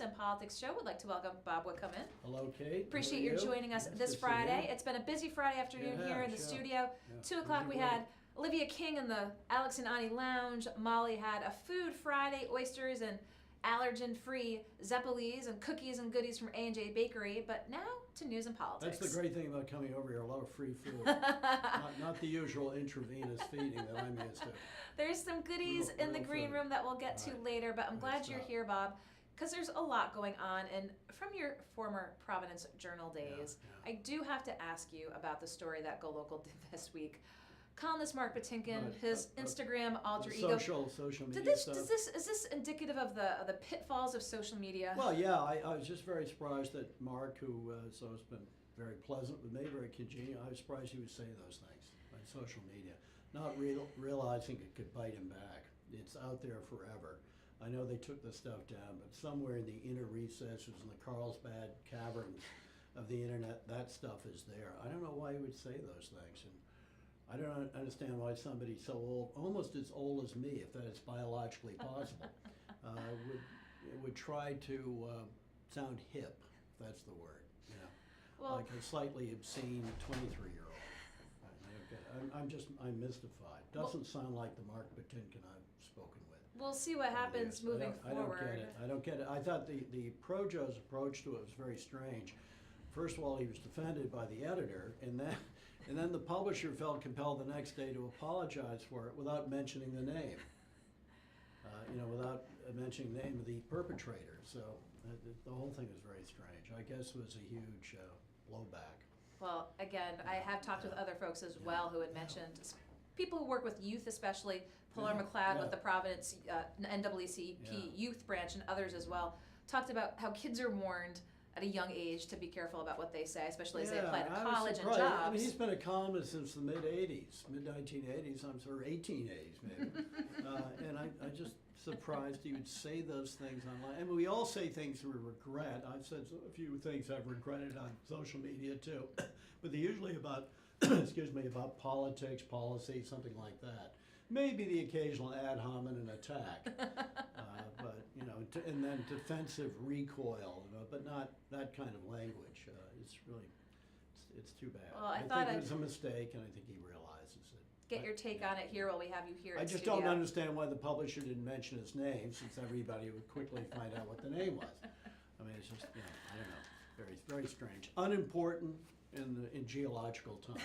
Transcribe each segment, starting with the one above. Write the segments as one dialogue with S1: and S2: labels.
S1: and Politics show. Would like to welcome Bob Whitcomb in.
S2: Hello, Kate.
S1: Appreciate you joining us this Friday. It's been a busy Friday afternoon here in the studio. 2 o'clock we had Olivia King in the Alex and Ani Lounge. Molly had a Food Friday, oysters and allergen-free Zeppelis and cookies and goodies from A&J Bakery. But now to news and politics.
S2: That's the great thing about coming over here, a lot of free food. not the usual intravenous feeding that I'm used to.
S1: There's some goodies in the green room that we'll get to later, but I'm glad you're here, Bob, because there's a lot going on. And from your former Providence Journal days, I do have to ask you about the story that GoLocal did this week. Columnist Mark Patinkin, his Instagram alter ego.
S2: Social media stuff.
S1: Is this indicative of the pitfalls of social media?
S2: Well, yeah, I was just very surprised that Mark, who has been very pleasant with me, very congenial, I was surprised he would say those things on social media, not realizing it could bite him back. It's out there forever. I know they took the stuff down, but somewhere in the inner recesses in the Carlsbad caverns of the internet, that stuff is there. I don't know why he would say those things. And I don't understand why somebody so old, almost as old as me, if that is biologically possible, would try to sound hip, if that's the word, you know, well, like a slightly obscene 23-year-old. I'm mystified. Doesn't sound like the Mark Patinkin I've spoken with.
S1: We'll see what happens moving forward.
S2: I don't get it. I thought the Projo's approach to it was very strange. First of all, he was defended by the editor, and then the publisher felt compelled the next day to apologize for it without mentioning the name. Without mentioning the name of the perpetrator. So the whole thing was very strange. I guess it was a huge blowback.
S1: Well, again, I have talked with other folks as well who had mentioned people who work with youth, especially Pilar McLeod with the Providence NAACP youth branch and others as well, talked about how kids are warned at a young age to be careful about what they say, especially as they apply to college and jobs.
S2: I mean, he's been a columnist since the mid-1980s, I'm sorry, 1880s maybe. And I'm just surprised he would say those things online. I mean, we all say things we regret. I've said a few things I've regretted on social media too, but they're usually about, about politics, policy, something like that. Maybe the occasional ad hominem attack, but and then defensive recoil, but not that kind of language. It's too bad.
S1: Well, I
S2: think it was a mistake, and I think he realizes it.
S1: Get your take on it here while we have you here.
S2: I just don't understand why the publisher didn't mention his name, since everybody would quickly find out what the name was. I mean, it's just I don't know, very very strange, unimportant. In geological time.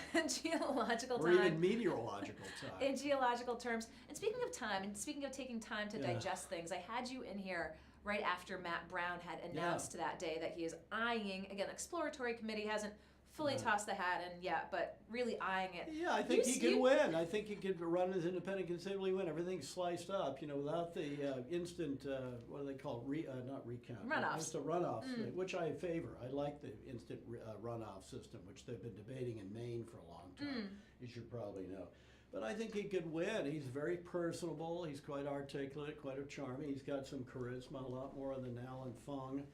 S2: Or even meteorological time.
S1: In geological terms. And speaking of time, and speaking of taking time to digest things, I had you in here right after Matt Brown had announced that day that he is eyeing, again, exploratory committee hasn't fully tossed the hat in yet, but really eyeing it.
S2: Yeah, I think he could win. I think he could run as independent, considerably win. Everything's sliced up, without the instant, what do they call it? Not recount.
S1: Runoffs.
S2: Just a runoff, which I favor. I like the instant runoff system, which they've been debating in Maine for a long time, as you probably know. But I think he could win. He's very personable. He's quite articulate, quite charming. He's got some charisma, a lot more than Alan Fung.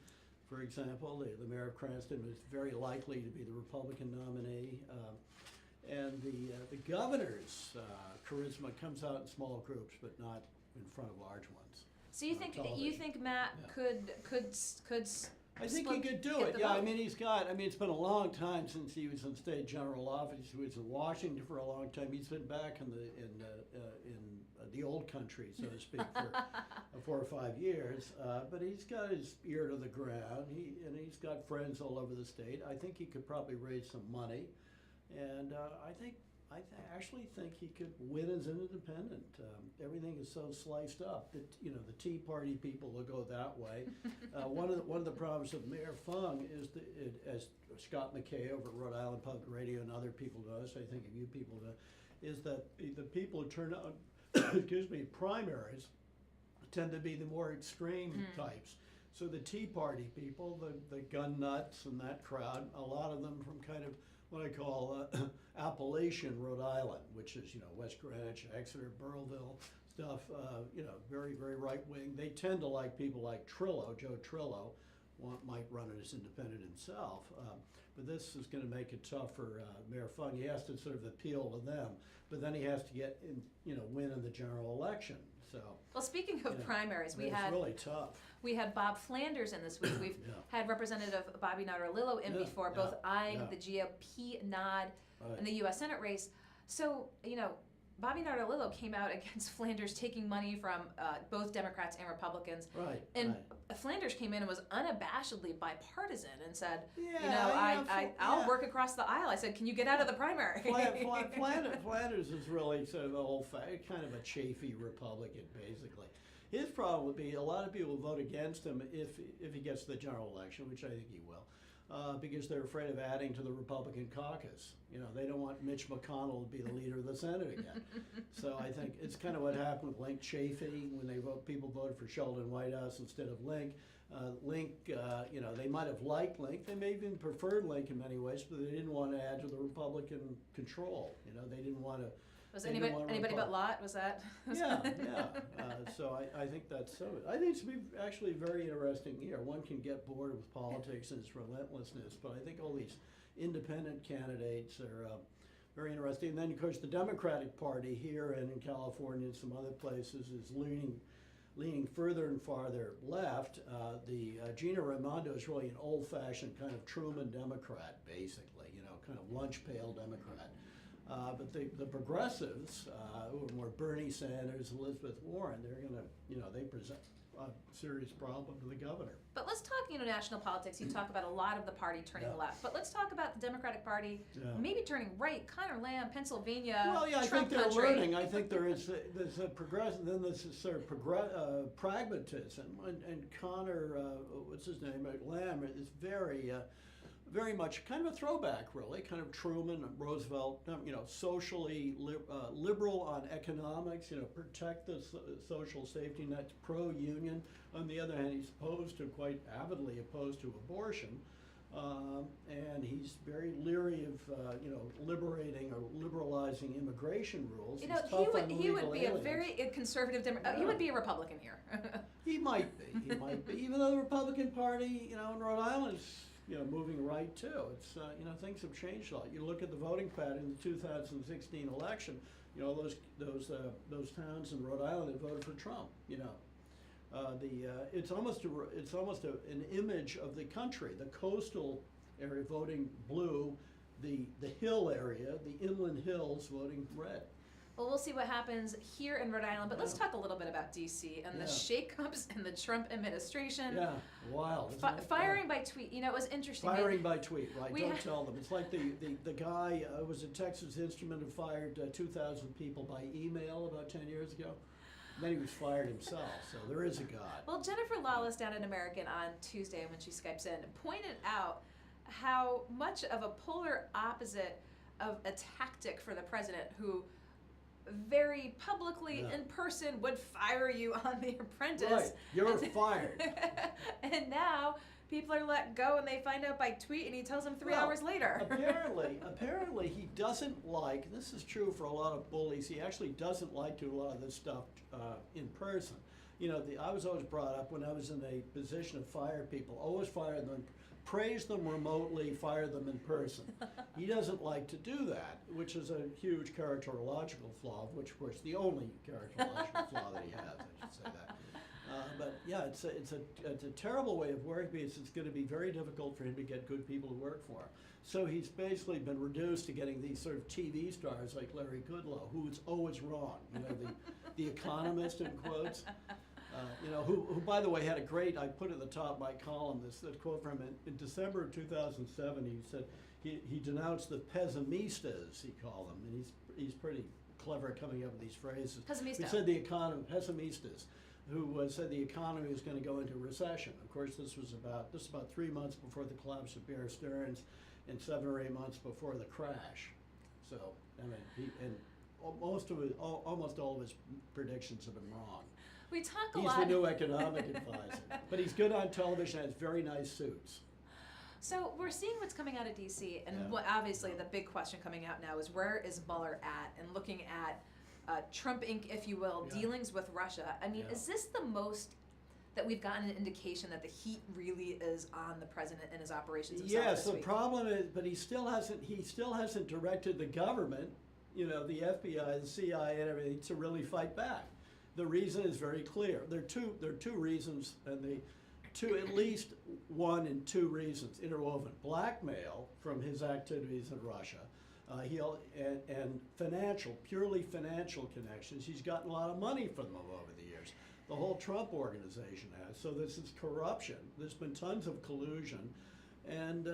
S2: For example, the mayor of Cranston was very likely to be the Republican nominee. And the governor's charisma comes out in small groups, but not in front of large ones.
S1: So you think Matt could
S2: I think he could do it. Yeah, I mean, it's been a long time since he was in state general office. He was in Washington for a long time. He's been back in the old country, so to speak, for 4 or 5 years. But he's got his ear to the ground. He's got friends all over the state. I think he could probably raise some money, and I actually think he could win as an independent. Everything is so sliced up that the Tea Party people will go that way. One of the problems of Mayor Fung is as Scott McKay over at Rhode Island Public Radio and other people notice, I think you people know, is that the people who turn out, primaries tend to be the more extreme types. So the Tea Party people, the gun nuts and that crowd, a lot of them from kind of what I call Appalachian Rhode Island, which is West Greenwich, Exeter, Burrillville stuff. Very very right wing. They tend to like people like Joe Trillo, might run it as independent himself. But this is going to make it tough for Mayor Fung. He has to sort of appeal to them, but then he has to get win in the general election. So.
S1: Well, speaking of primaries,
S2: it's really tough.
S1: We had Bob Flanders in this week. We've had Representative Bobby Notarillo in before, both eyeing the GOP nod in the U.S. Senate race. So, Bobby Notarillo came out against Flanders taking money from both Democrats and Republicans.
S2: Right.
S1: And Flanders came in and was unabashedly bipartisan and said, I'll work across the aisle. I said, can you get out of the primary?
S2: Flanders is really sort of kind of a chafy Republican, basically. His problem would be a lot of people will vote against him if he gets the general election, which I think he will, because they're afraid of adding to the Republican caucus. They don't want Mitch McConnell to be the leader of the Senate again. So I think it's kind of what happened with Link Chafee when people voted for Sheldon Whitehouse instead of Link. Link, they might have liked Link. They may have even preferred Link in many ways, but they didn't want to add to the Republican control. They didn't want to.
S1: Was anybody but Lott? Was that?
S2: Yeah. So I think that's so. I think it's actually a very interesting year. One can get bored with politics and its relentlessness, but I think all these independent candidates are very interesting. And then, of course, the Democratic Party here and in California and some other places is leaning further and farther left. Gina Raimondo is really an old-fashioned kind of Truman Democrat, basically, kind of lunch pail Democrat. But the progressives, who are more Bernie Sanders, Elizabeth Warren, they're going to, they present a serious problem to the governor.
S1: But let's talk, national politics. You talk about a lot of the party turning left. But let's talk about the Democratic Party maybe turning right. Connor Lamb, Pennsylvania,
S2: Well, yeah,
S1: Trump
S2: I think they're
S1: country.
S2: learning. I think there's a progressive, then there's a sort of pragmatism. And Connor, what's his name, Lamb is very much kind of a throwback, really, kind of Truman, Roosevelt, socially liberal on economics, protect the social safety net, pro-union. On the other hand, he's quite avidly opposed to abortion. And he's very leery of, liberating or liberalizing immigration rules.
S1: He would be a very conservative Democrat. He would be a Republican here.
S2: He might be. Even though the Republican Party, in Rhode Island is, moving right too. It's, things have changed a lot. You look at the voting pattern in the 2016 election, those towns in Rhode Island that voted for Trump, it's almost an image of the country, the coastal area voting blue, the hill area, the inland hills voting red.
S1: Well, we'll see what happens here in Rhode Island, but let's talk a little bit about D.C. and the shakeups in the Trump administration.
S2: Yeah, wild.
S1: Firing by tweet, it was interesting.
S2: Firing by tweet, right? Don't tell them. It's like the guy was at Texas Instrument who fired 2,000 people by email about 10 years ago. Then he was fired himself, so there is a God.
S1: Well, Jennifer Lawless down at American on Tuesday when she Skypes in pointed out how much of a polar opposite of a tactic for the president who very publicly in person would fire you on The Apprentice.
S2: Right, you're fired.
S1: And now people are let go and they find out by tweet and he tells them 3 hours later.
S2: apparently he doesn't like, this is true for a lot of bullies, he actually doesn't like to do a lot of this stuff in person. I was always brought up when I was in a position to fire people, always fire them, praise them remotely, fire them in person. He doesn't like to do that, which is a huge characterological flaw, which of course the only characterological flaw that he has, I should say that. But yeah, it's a terrible way of working because it's going to be very difficult for him to get good people to work for him. So he's basically been reduced to getting these sort of TV stars like Larry Kudlow, who's always wrong. The economist in quotes. Who, by the way, had a great, I put at the top of my column this quote from him. In December of 2007, he said he denounced the pessimistas, he called them, and he's pretty clever at coming up with these phrases.
S1: Pessimista.
S2: He said pessimistas, who said the economy was going to go into recession. Of course, this was about 3 months before the collapse of Bear Stearns, and 7 or 8 months before the crash. So, almost all of his predictions have been wrong.
S1: We talk a
S2: He's
S1: lot.
S2: the new economic advisor, but he's good on television. Has very nice suits.
S1: So we're seeing what's coming out of D.C. and obviously the big question coming out now is where is Mueller at? And looking at Trump Inc., if you will, dealings with Russia. I mean, is this the that we've gotten an indication that the heat really is on the president and his operations himself
S2: Yes,
S1: this
S2: the
S1: week.
S2: problem is, but he still hasn't directed the government, the FBI, the CIA, and everything to really fight back. The reason is very clear. There are two reasons, and at least one and two reasons interwoven: blackmail from his activities in Russia, and purely financial connections. He's gotten a lot of money from them over the years. The whole Trump organization has. So this is corruption. There's been tons of collusion, and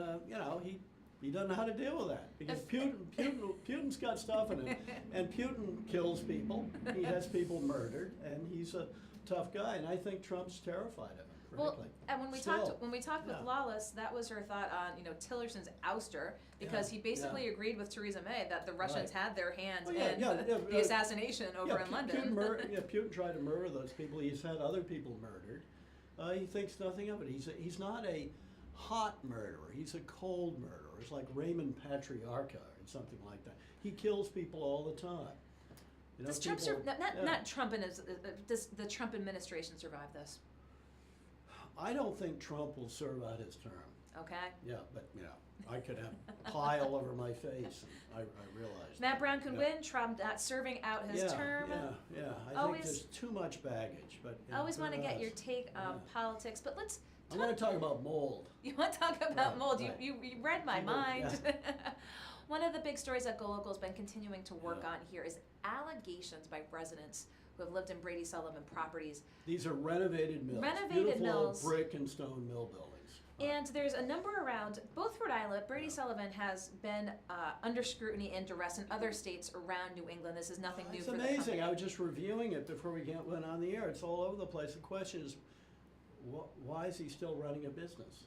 S2: he doesn't know how to deal with that because Putin's got stuff in him, and Putin kills people. He has people murdered, and he's a tough guy. And I think Trump's terrified of him.
S1: Well,
S2: frankly.
S1: and when we talked with
S2: Yeah.
S1: Lawless, that was her thought on Tillerson's ouster, because he basically agreed with Theresa May that the Russians had their hands in the assassination over in London.
S2: Putin tried to murder those people. He's had other people murdered. He thinks nothing of it. He's not a hot murderer. He's a cold murderer. It's like Raymond Patriarca or something like that. He kills people all the time.
S1: Does Trump not Trump and does the Trump administration survive this?
S2: I don't think Trump will serve out his term.
S1: Okay.
S2: Yeah, but I could have pie all over my face, and I realize.
S1: Matt Brown could win. Trump not serving out his term.
S2: Yeah. I think there's too much baggage, but.
S1: I always want to get your take on politics, but let's.
S2: I want to talk about mold.
S1: You want to talk about mold?
S2: Right.
S1: You read my mind. One of the big stories that GoLocal has been continuing to work on here is allegations by residents who have lived in Brady Sullivan properties.
S2: These are renovated mills. Beautiful brick and stone mill buildings.
S1: And there's a number around, both Rhode Island, Brady Sullivan has been under scrutiny and duress in other states around New England. This is nothing new for the company.
S2: It's amazing. I was just reviewing it before we went on the air. It's all over the place. The question is, why is he still running a business?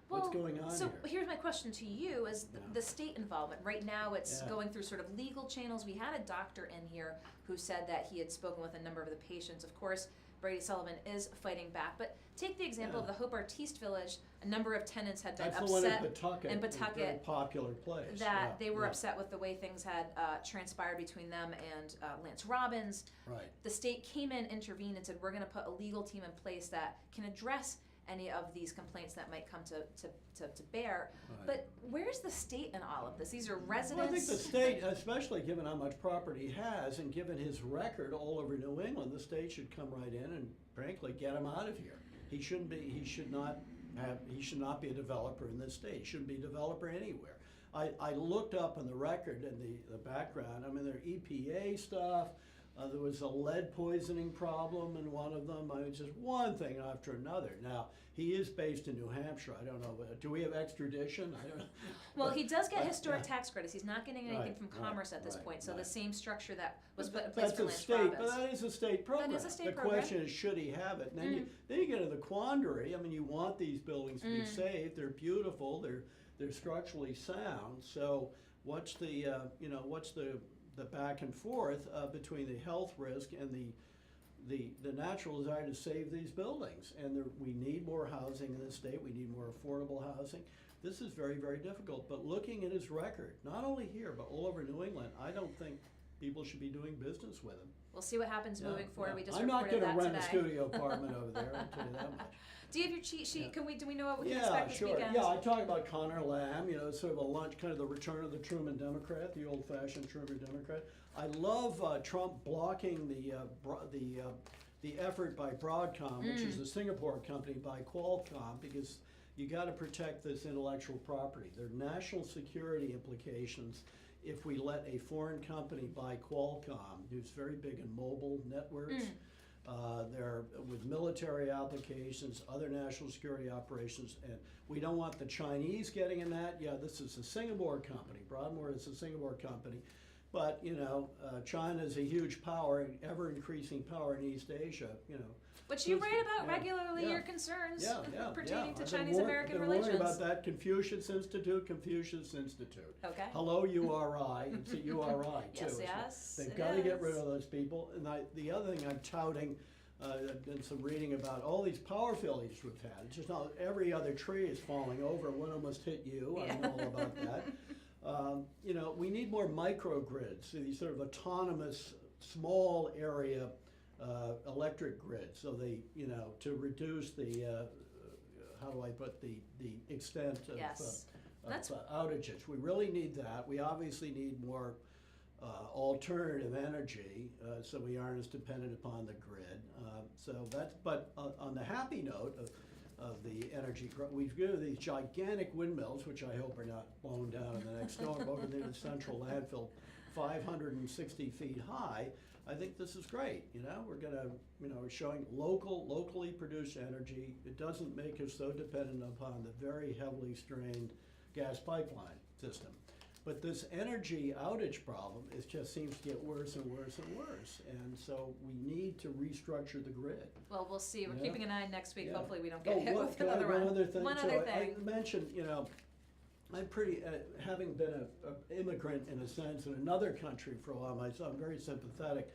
S2: What's going on
S1: so
S2: here?
S1: Here's my question to you is the state involvement. Right now it's going through sort of legal channels. We had a doctor in here who said that he had spoken with a number of the patients. Of course, Brady Sullivan is fighting back. But take the example of the Hope Artiste Village. A number of tenants had been upset
S2: the one in Pawtucket. A very popular place.
S1: That they were upset with the way things had transpired between them and Lance Robbins.
S2: Right.
S1: The state came in, intervened, and said, we're going to put a legal team in place that can address any of these complaints that might come to bear.
S2: Right.
S1: But where's the state in all of this? These are residents.
S2: Well, I think the state, especially given how much property he has and given his record all over New England, the state should come right in and frankly get him out of here. He should not be a developer in this state. He shouldn't be a developer anywhere. I looked up on the record and the background. I mean, there are EPA stuff. There was a lead poisoning problem in one of them. I mean, just one thing after another. Now, he is based in New Hampshire. I don't know. Do we have extradition? I don't know.
S1: Well, he does get historic tax credits. He's not getting anything from Commerce at this point. So the same structure that was put in place for Lance Robbins.
S2: But that is a state program.
S1: That is a state program.
S2: The question is, should he have it? And then you get into the quandary. I mean, you want these buildings to be saved. They're beautiful. They're structurally sound. So what's the back and forth between the health risk and the natural desire to save these buildings? And we need more housing in this state. We need more affordable housing. This is very, very difficult. But looking at his record, not only here, but all over New England, I don't think people should be doing business with him.
S1: We'll see what happens moving forward. We just
S2: I'm not
S1: reported that
S2: going to rent
S1: today.
S2: a studio apartment over there, I'll tell you that much.
S1: Do you have your cheat sheet? Do we know what we can expect this weekend?
S2: Yeah, I talk about Connor Lamb, sort of a lunch, kind of the return of the Truman Democrat, the old-fashioned Truman Democrat. I love Trump blocking the effort by Broadcom, which is the Singapore company, by Qualcomm, because you got to protect this intellectual property. There are national security implications if we let a foreign company buy Qualcomm, who's very big in mobile networks. They're with military applications, other national security operations, and we don't want the Chinese getting in that. Yeah, this is a Singapore company. Broadmoor is a Singapore company. But, China is a huge power, ever-increasing power in East Asia,
S1: Which you write about regularly, your concerns pertaining to Chinese-American relations.
S2: I've been worried about that. Confucius Institute.
S1: Okay.
S2: Hello, URI. It's a URI, too.
S1: Yes,
S2: They've got to get rid of those people. And the other thing I'm touting, I've done some reading about all these power failures we've had. It's just not every other tree is falling over. One almost hit you. I know all about that. We need more microgrids, so these sort of autonomous, small area electric grid, so they, to reduce the, how do I put, the extent of,
S1: Yes.
S2: outages. We really need that. We obviously need more alternative energy, so we aren't as dependent upon the grid. But on the happy note of the energy, we've got these gigantic windmills, which I hope are not blown down in the next storm over near the central landfill, 560 feet high. I think this is great. We're gonna, we're showing locally produced energy. It doesn't make us so dependent upon the very heavily strained gas pipeline system. But this energy outage problem, it just seems to get worse and worse and worse. And so we need to restructure the grid.
S1: Well, we'll see. We're
S2: Yeah.
S1: keeping an eye next week.
S2: Yeah.
S1: Hopefully we don't get hit with
S2: Can I
S1: another
S2: add
S1: one.
S2: one other thing?
S1: One
S2: So
S1: other
S2: I
S1: thing.
S2: mentioned, I'm pretty, having been an immigrant in a sense in another country for a while myself, I'm very sympathetic.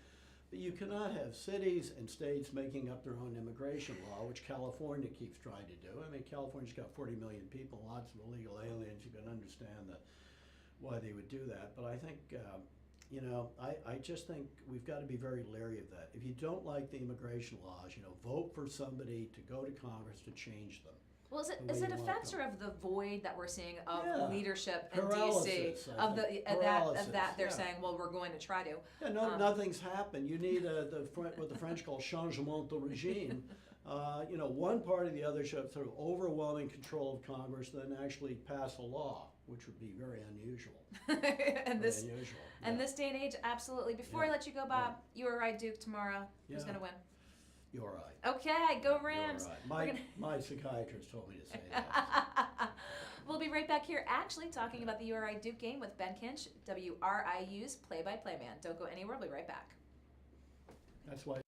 S2: But you cannot have cities and states making up their own immigration law, which California keeps trying to do. I mean, California's got 40 million people, lots of illegal aliens. You can understand why they would do that. But I think, I just think we've got to be very leery of that. If you don't like the immigration laws, vote for somebody to go to Congress to change them.
S1: Well, is
S2: the way
S1: it
S2: you
S1: a
S2: want
S1: factor
S2: them.
S1: of the void that we're seeing of
S2: Yeah.
S1: leadership in
S2: Paralysis,
S1: DC
S2: I
S1: of
S2: think.
S1: that
S2: Paralysis,
S1: they're
S2: yeah.
S1: saying, well, we're going to try to.
S2: Yeah, nothing's happened. You need what the French call changement de regime. One party or the other should have sort of overwhelming control of Congress, then actually pass a law, which would be very unusual.
S1: and this
S2: Unusual.
S1: and
S2: Yeah.
S1: this day and age, absolutely. Before I
S2: Yeah.
S1: let you go, Bob, you were right, Duke, tomorrow. Who's
S2: Yeah.
S1: going to win?
S2: You're right.
S1: Okay, go
S2: You're
S1: Rams.
S2: right. My psychiatrist told me to say that.
S1: We'll be right back here actually talking about the URI Duke game with Ben Kinch, WRIU's play-by-play man. Don't go anywhere. We'll be right back.
S2: That's why